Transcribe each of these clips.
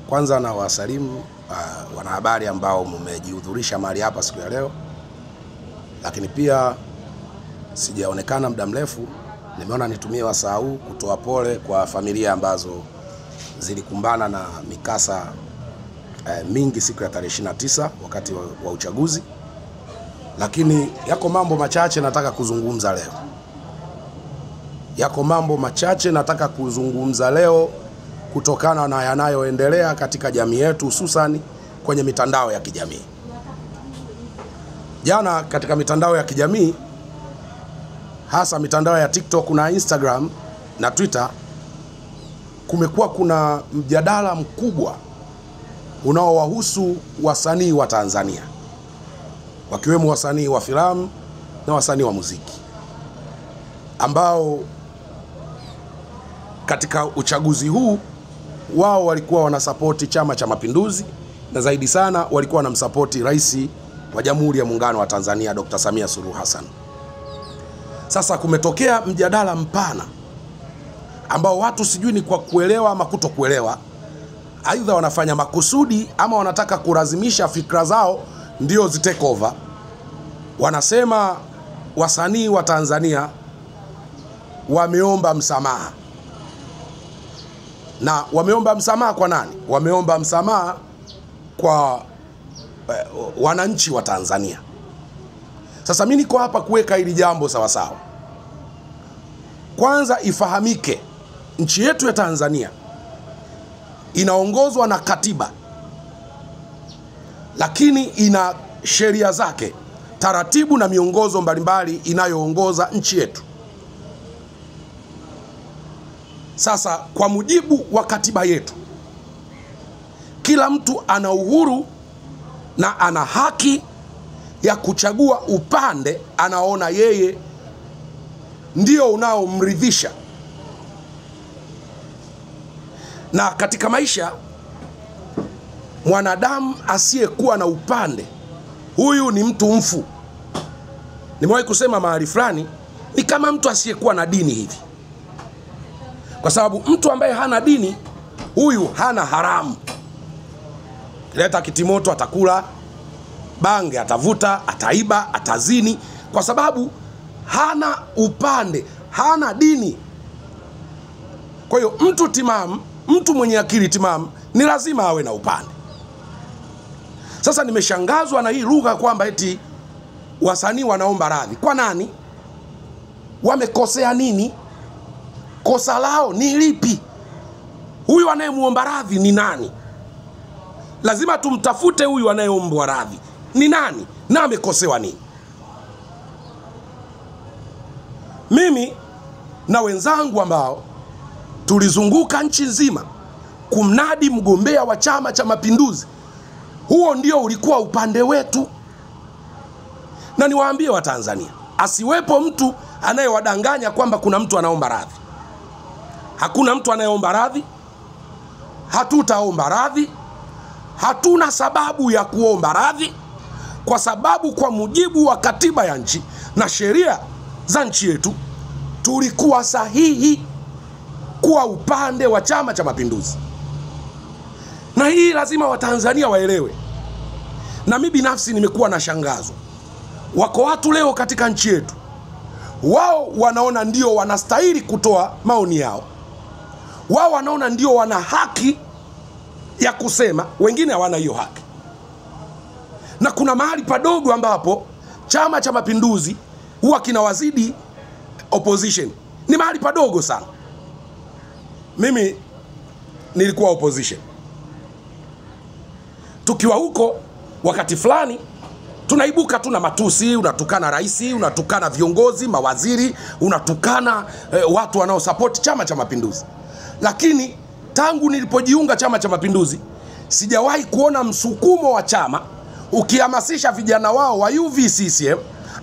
Kwanza na wasalimu wanahabari ambao mmejihudhurisha mahali hapa siku ya leo, lakini pia sijaonekana muda mrefu. Nimeona nitumie wasaa huu kutoa pole kwa familia ambazo zilikumbana na mikasa mingi siku ya tarehe 29 wakati wa uchaguzi, lakini yako mambo machache nataka kuzungumza leo. Kutokana na yanayoendelea katika jamii yetu, hususan kwenye mitandao ya kijamii. Jana katika mitandao ya kijamii, hasa mitandao ya TikTok na Instagram na Twitter, kumekuwa kuna mjadala mkubwa unaowahusu wasanii wa Tanzania, wakiwemo wasanii wa filamu na wasanii wa muziki, ambao katika uchaguzi huu wao walikuwa wanasapoti Chama cha Mapinduzi, na zaidi sana walikuwa wanamsapoti Rais wa Jamhuri ya Muungano wa Tanzania Dr. Samia Suluhu Hassan. Sasa kumetokea mjadala mpana ambao watu sijui ni kwa kuelewa ama kutokuelewa, aidha wanafanya makusudi ama wanataka kulazimisha fikra zao ndio zitake over. Wanasema wasanii wa Tanzania wameomba msamaha. Na wameomba msamaha kwa nani? Wameomba msamaha kwa wananchi wa Tanzania. Sasa mimi niko hapa kuweka hili jambo sawa sawa. Kwanza ifahamike, nchi yetu ya Tanzania inaongozwa na katiba, lakini ina sheria zake, taratibu na miongozo mbalimbali inayoongoza nchi yetu. Sasa kwa mujibu wa katiba yetu, kila mtu ana uhuru na ana haki ya kuchagua upande anaona yeye ndio unaomridhisha. Na katika maisha, mwanadamu asiyekuwa na upande, huyu ni mtu mfu. Nimewahi kusema mahali fulani, ni kama mtu asiyekuwa na dini hivi. Kwa sababu mtu ambaye hana dini, huyu hana haramu. Kileta kitimoto atakula, bange atavuta, ataiba, atazini, kwa sababu hana upande, hana dini. Kwa hiyo mtu timamu, mtu mwenye akili timamu ni lazima awe na upande. Sasa nimeshangazwa na hii lugha kwamba eti wasanii wanaomba radhi. Kwa nani? Wamekosea nini? Kosa lao ni lipi? Huyu anayemuomba radhi ni nani? Lazima tumtafute huyu anayeomba radhi ni nani na amekosewa nini. Mimi na wenzangu ambao tulizunguka nchi nzima kumnadi mgombea wa Chama cha Mapinduzi, huo ndio ulikuwa upande wetu. Na niwaambie wa Tanzania, asiwepo mtu anayewadanganya kwamba kuna mtu anaomba radhi. Hakuna mtu anayeomba radhi. Hatutaomba radhi. Hatuna sababu ya kuomba radhi, kwa sababu kwa mujibu wa katiba ya nchi na sheria za nchi yetu, tulikuwa sahihi kuwa upande wa Chama cha Mapinduzi. Na hii lazima Watanzania waelewe. Na mimi binafsi nimekuwa na shangazo. Wako watu leo katika nchi yetu, wao wanaona ndio wanastahili kutoa maoni yao. Wao wanaona ndio wana haki ya kusema, wengine hawana hiyo haki. Na kuna mahali padogo ambapo Chama cha Mapinduzi huwa kinawazidi opposition. Ni mahali padogo sana. Mimi nilikuwa opposition. Tukiwa huko wakati fulani, tunaibuka tuna matusi, unatukana rais, unatukana viongozi, mawaziri, unatukana watu wanaosupport Chama cha Mapinduzi. Lakini tangu nilipojiunga Chama cha Mapinduzi, sijawahi kuona msukumo wa chama ukihamasisha vijana wao wa UVCCM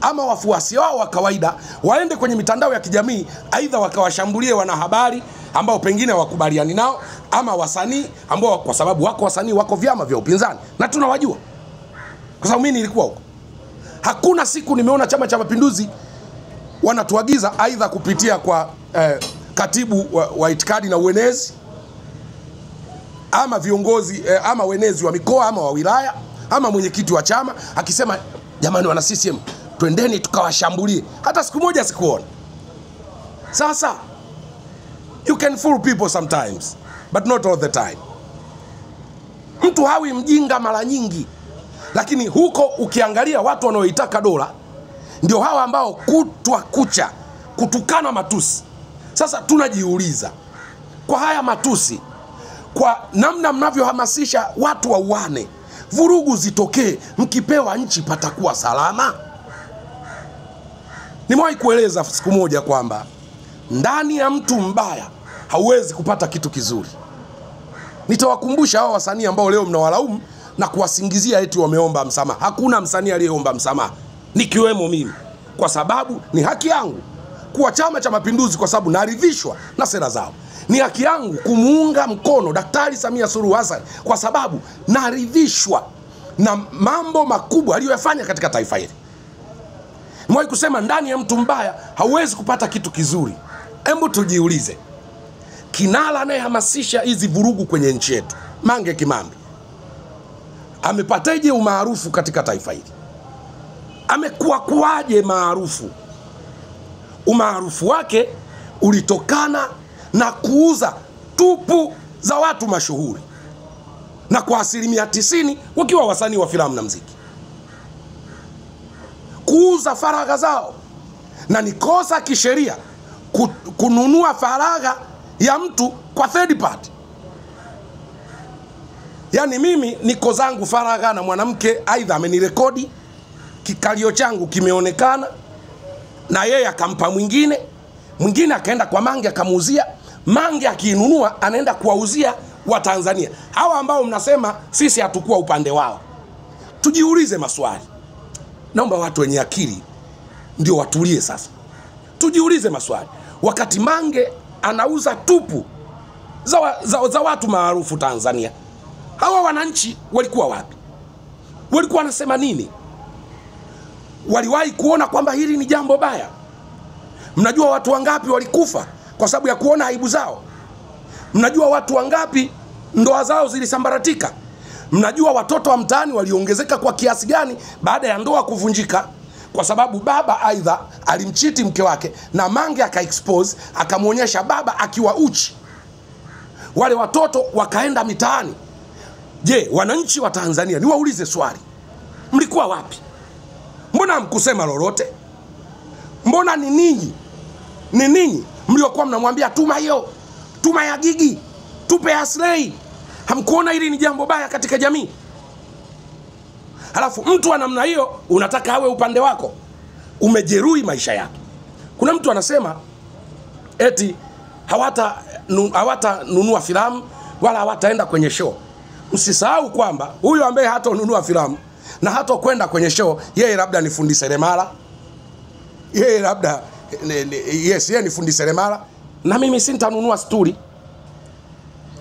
ama wafuasi wao wa kawaida waende kwenye mitandao ya kijamii, aidha wakawashambulie wanahabari ambao pengine wakubaliani nao, ama wasanii ambao, kwa sababu wako wasanii wako vyama vya upinzani na tunawajua, kwa sababu mimi nilikuwa huko. Hakuna siku nimeona Chama cha Mapinduzi wanatuagiza aidha kupitia kwa katibu wa itikadi na uenezi ama viongozi ama wenezi wa mikoa ama wa wilaya ama mwenyekiti wa chama akisema jamani wana CCM twendeni tukawashambulie, hata siku moja sikuona. Sasa you can fool people sometimes but not all the time. Mtu hawi mjinga mara nyingi, lakini huko ukiangalia watu wanaoitaka dola ndio hawa ambao kutwa kucha kutukana matusi. Sasa tunajiuliza, kwa haya matusi, kwa namna mnavyohamasisha watu wauane, vurugu zitokee, mkipewa nchi patakuwa salama? Nimewahi kueleza siku moja kwamba ndani ya mtu mbaya hauwezi kupata kitu kizuri. Nitawakumbusha hao wasanii ambao leo mnawalaumu na kuwasingizia eti wameomba msamaha. Hakuna msanii aliyeomba msamaha, nikiwemo mimi, kwa sababu ni haki yangu kuwa Chama cha Mapinduzi kwa sababu naridhishwa na sera zao. Ni haki yangu kumuunga mkono Daktari Samia Suluhu Hassan kwa sababu naridhishwa na mambo makubwa aliyofanya katika taifa hili. Nimewahi kusema ndani ya mtu mbaya hauwezi kupata kitu kizuri. Hebu tujiulize, kinara anayehamasisha hizi vurugu kwenye nchi yetu, Mange Kimambi, amepataje umaarufu katika taifa hili? Amekuwa kuaje maarufu? Umaarufu wake ulitokana na kuuza tupu za watu mashuhuri, na kwa 90% wakiwa wasanii wa filamu na muziki, kuuza faragha zao. Na ni kosa kisheria kununua faragha ya mtu kwa third party. Yani mimi niko zangu faragha na mwanamke, aidha amenirekodi, kikalio changu kimeonekana, na yeye akampa mwingine akaenda kwa Mange akamuuzia. Mange akiinunua anaenda kuwauzia wa Tanzania. Hawa ambao mnasema sisi hatakuwa upande wao. Tujiulize maswali. Naomba watu wenye akili ndio watulie sasa. Tujiulize maswali. Wakati Mange anauza tupu za watu maarufu Tanzania, hawa wananchi walikuwa wapi? Walikuwa wanasema nini? Waliwahi kuona kwamba hili ni jambo baya? Mnajua watu wangapi walikufa kwa sababu ya kuona aibu zao? Mnajua watu wangapi ndoa zao zilisambaratika? Mnajua watoto wa mtaani waliongezeka kwa kiasi gani baada ya ndoa kuvunjika? Kwa sababu baba aidha alimchiti mke wake na Mange akaexpose, akamuonyesha baba akiwa uchi. Wale watoto wakaenda mitaani. Je, wananchi wa Tanzania, niwaulize swali, mlikuwa wapi? Mbona hamkusema lolote? Mbona ni ninyi mliokuwa mnamwambia tuma hiyo, tuma ya Gigi, tupe ya Slay? Hamkuona hili ni jambo baya katika jamii? Halafu mtu wa namna hiyo unataka awe upande wako, umejeruhi maisha yake. Kuna mtu anasema eti hawata nunua filamu wala hawataenda kwenye show. Msisahau kwamba huyu ambaye hata nunua filamu na hata kwenda kwenye show, yeye labda ni fundi seremala, yeye labda yeye ni fundi seremala, na mimi sintanunua sturi.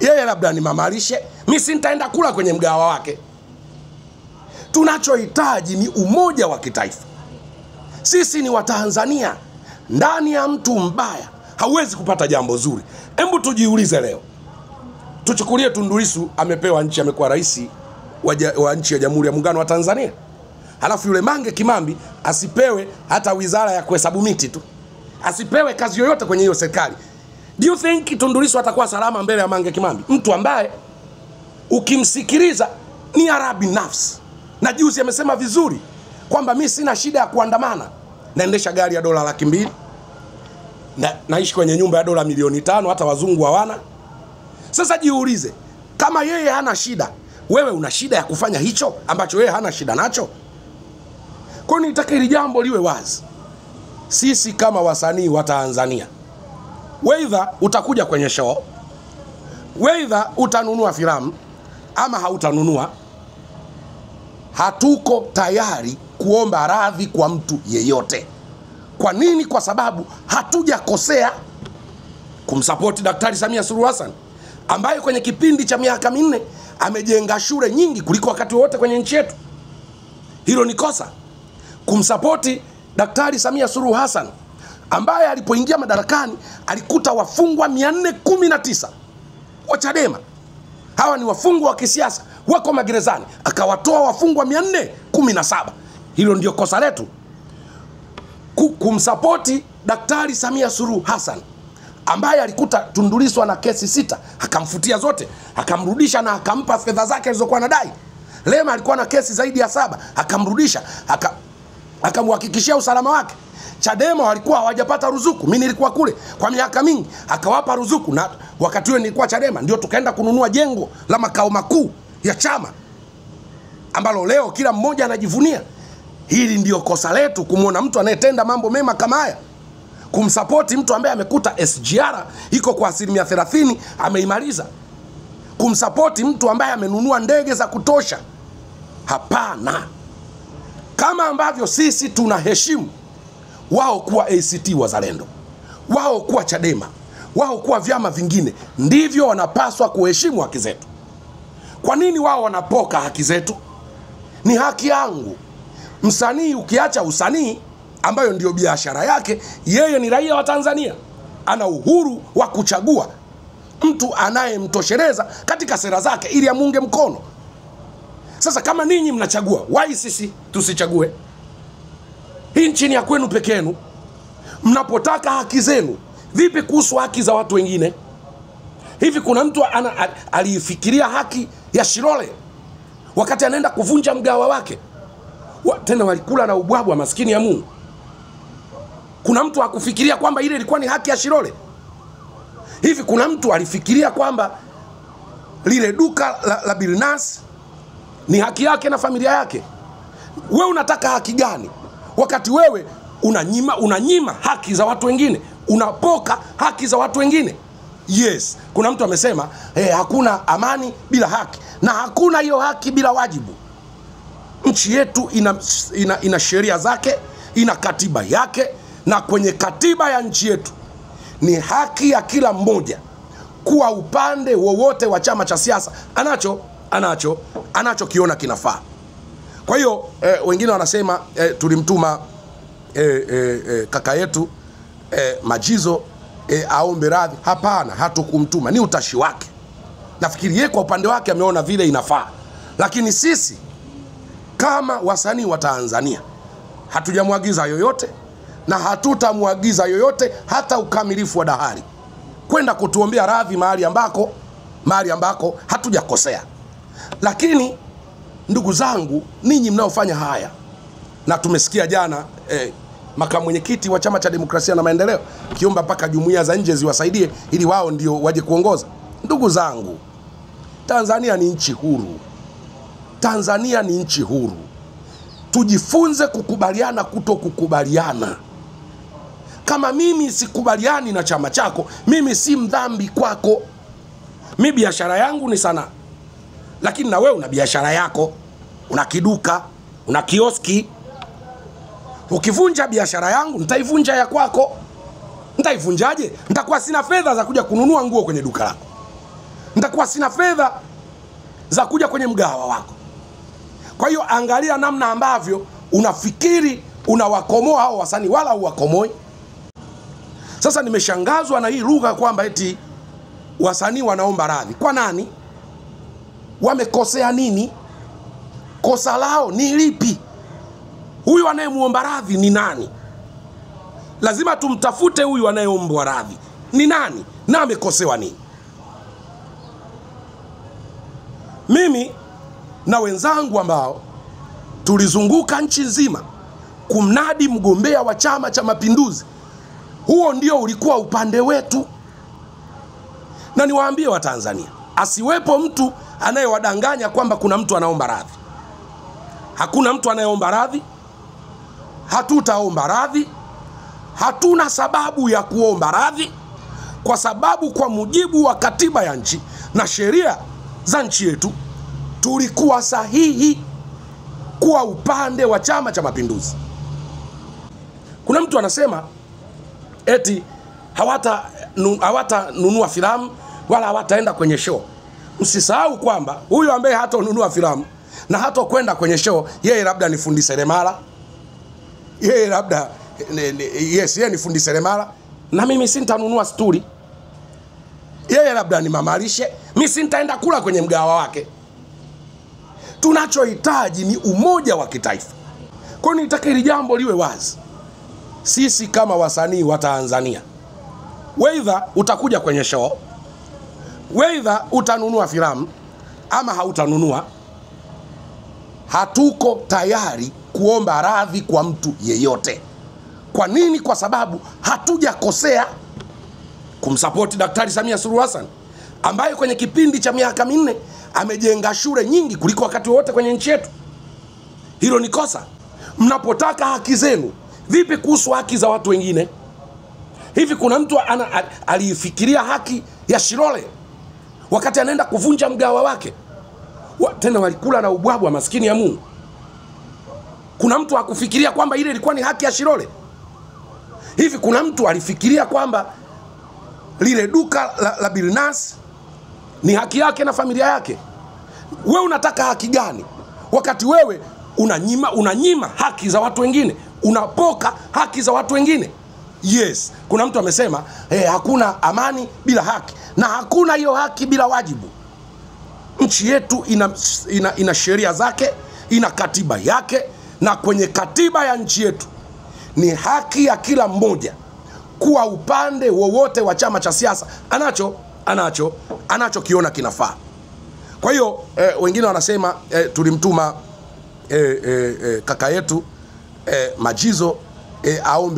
Yeye labda ni mamalishe, mimi sintaenda kula kwenye mgawa wake. Tunachohitaji ni umoja wa kitaifa. Sisi ni Watanzania. Ndani ya mtu mbaya hauwezi kupata jambo zuri. Hebu tujiulize leo. Tuchukulie Tundu Lissu amepewa nchi, amekuwa rais wa nchi ya Jamhuri ya Muungano wa Tanzania. Halafu yule Mange Kimambi asipewe hata wizara ya kuhesabu miti tu, asipewe kazi yoyote kwenye hiyo serikali. Do you think Tundu Lissu atakuwa salama mbele ya Mange Kimambi? Mtu ambaye ukimsikiliza ni arabi nafsi. Na juzi amesema vizuri kwamba mimi sina shida ya kuandamana, naendesha gari ya dola 200,000, naishi kwenye nyumba ya dola 500,000, hata wazungu hawana. Sasa jiulize, kama yeye hana shida, wewe una shida ya kufanya hicho ambacho yeye hana shida nacho? Kwa nini nitaka hili jambo liwe wazi? Sisi kama wasanii wa Tanzania, weidha utakuja kwenye show, weidha utanunua filamu ama hautanunua, hatuko tayari kuomba radhi kwa mtu yeyote. Kwa nini? Kwa sababu hatujakosea kumsupport Daktari Samia Suluhu Hassan ambaye kwenye kipindi cha miaka 4 amejenga shule nyingi kuliko wakati wote kwenye nchi yetu. Hilo ni kosa. Kumsupport Daktari Samia Suluhu Hassan ambaye alipoingia madarakani alikuta wafungwa 419 wa Chadema. Hawa ni wafungwa wa kisiasa, wako magerezani, akawatoa wafungwa 417. Hilo ndio kosa letu. Kumsapoti Daktari Samia Suluhu Hassan ambaye alikuta Tundu Lissu ana kesi 6, akamfutia zote, akamrudisha na akampa fedha zake alizokuwa anadai. Lema alikuwa na kesi zaidi ya 7, akamrudisha, akamhakikishia usalama wake. Chadema walikuwa hawajapata ruzuku, mimi nilikuwa kule kwa miaka mingi, akawapa ruzuku, na wakati ule nilikuwa Chadema, ndio tukaenda kununua jengo la makao makuu ya chama ambalo leo kila mmoja anajivunia. Hili ndio kosa letu, kumuona mtu anayetenda mambo mema kama haya, kumsapoti mtu ambaye amekuta SGR iko kwa 30% ameimaliza, kumsapoti mtu ambaye amenunua ndege za kutosha. Hapana. Kama ambavyo sisi tunaheshimu wao kuwa ACT Wazalendo, wao kuwa Chadema, wao kuwa vyama vingine, ndivyo wanapaswa kuheshimu haki zetu. Kwa nini wao wanapoka haki zetu? Ni haki yangu. Msanii, ukiacha usanii ambayo ndio biashara yake, yeye ni raia wa Tanzania, ana uhuru wa kuchagua mtu anayemtosheleza katika sera zake ili amunge mkono. Sasa kama ninyi mnachagua, why sisi tusichague? Hii nchi ni ya kwenu peke yenu. Mnapotaka haki zenu, vipi kuhusu haki za watu wengine? Hivi kuna mtu alifikiria haki ya Shilole wakati anaenda kuvunja mgawa wake? Tena walikula na ubwabwa, maskini ya Mungu. Kuna mtu hakufikiria kwamba ile ilikuwa ni haki ya Shilole? Hivi kuna mtu alifikiria kwamba lile duka la Bilnas ni haki yake na familia yake? Wewe unataka haki gani wakati wewe unanyima haki za watu wengine, unapoka haki za watu wengine? Yes, kuna mtu amesema hakuna amani bila haki, na hakuna hiyo haki bila wajibu. Nchi yetu ina sheria zake, ina katiba yake, na kwenye katiba ya nchi yetu ni haki ya kila mmoja kuwa upande wowote wa chama cha siasa anachokiona kinafaa. Kwa hiyo wengine wanasema tulimtuma kaka yetu Majizo aombe radhi. Hapana, hatukumtuma, ni utashi wake. Nafikiri yeye kwa upande wake ameona vile inafaa, lakini sisi kama wasanii wa Tanzania hatujamwagiza yoyote na hatutamwagiza yoyote hata ukamilifu wa dahari kwenda kutuombea radhi mahali ambako hatujakosea. Lakini ndugu zangu, ninyi mnaofanya haya, na tumesikia jana makamu mwenyekiti wa Chama cha Demokrasia na Maendeleo kiomba mpaka jumuiya za nje ziwasaidie ili wao ndio waje kuongoza. Ndugu zangu, Tanzania ni nchi huru. Tanzania ni nchi huru. Tujifunze kukubaliana kutokukubaliana. Kama mimi sikubaliani na chama chako, mimi si mdhambi kwako. Mimi biashara yangu ni sanaa, lakini na wewe una biashara yako, una kiduka, una kioski. Ukivunja biashara yangu, nitaivunja ya kwako. Nitaivunjaje? Nitakuwa sina fedha za kuja kununua nguo kwenye duka lako, nitakuwa sina fedha za kuja kwenye mgahawa wako. Kwa hiyo angalia namna ambavyo unafikiri unawakomoa hao wasanii, wala uwakomoi. Sasa nimeshangazwa na hii lugha kwamba eti wasanii wanaomba radhi. Kwa nani? Wamekosea nini? Kosa lao ni lipi? Huyu anayemuomba radhi ni nani? Lazima tumtafute huyu anayeomba radhi ni nani na amekosewa nini. Mimi na wenzangu ambao tulizunguka nchi nzima kumnadi mgombea wa Chama cha Mapinduzi, huo ndio ulikuwa upande wetu. Na niwaambie wa Tanzania, asiwepo mtu anayewadanganya kwamba kuna mtu anaomba radhi. Hakuna mtu anayeomba radhi. Hatutaomba radhi. Hatuna sababu ya kuomba radhi, kwa sababu kwa mujibu wa katiba ya nchi na sheria za nchi yetu tulikuwa sahihi kuwa upande wa Chama cha Mapinduzi. Kuna mtu anasema eti hawatanunua filamu wala hawataenda kwenye show. Msisahau kwamba huyu ambaye hatanunua filamu na hatakwenda kwenye show, yeye labda ni fundi seremala. Yeye labda yeye ni fundi seremala, na mimi sintanunua sturi. Yeye labda ni mamalishe, Mimi nitaenda kula kwenye mgawa wake. Tunachohitaji ni umoja wa kitaifa. Kwa hiyo nitaka hili jambo liwe wazi. Sisi kama wasanii wa Tanzania, weidha utakuja kwenye show, weidha utanunua filamu ama hautanunua, hatuko tayari kuomba radhi kwa mtu yeyote. Kwa nini? Kwa sababu hatujakosea kumsupport Daktari Samia Suluhu Hassan ambaye kwenye kipindi cha miaka 4 amejenga shule nyingi kuliko wakati wote kwenye nchi yetu. Hilo ni kosa. Mnapotaka haki zenu, vipi kuhusu haki za watu wengine? Hivi kuna mtu alifikiria haki ya Shilole wakati anaenda kuvunja mgawa wake? Tena walikula na ubwabwa, maskini ya Mungu. Kuna mtu hakufikiria kwamba ile ilikuwa ni haki ya Shilole? Hivi kuna mtu alifikiria kwamba lile duka la Bilnas ni haki yake na familia yake? Wewe unataka haki gani wakati wewe unanyima haki za watu wengine, unapoka haki za watu wengine? Yes, kuna mtu amesema hakuna amani bila haki, na hakuna hiyo haki bila wajibu. Nchi yetu ina sheria zake, ina katiba yake, na kwenye katiba ya nchi yetu ni haki ya kila mmoja kuwa upande wowote wa chama cha siasa anachokiona kinafaa. Kwa hiyo wengine wanasema tulimtuma kaka yetu Majizo aombe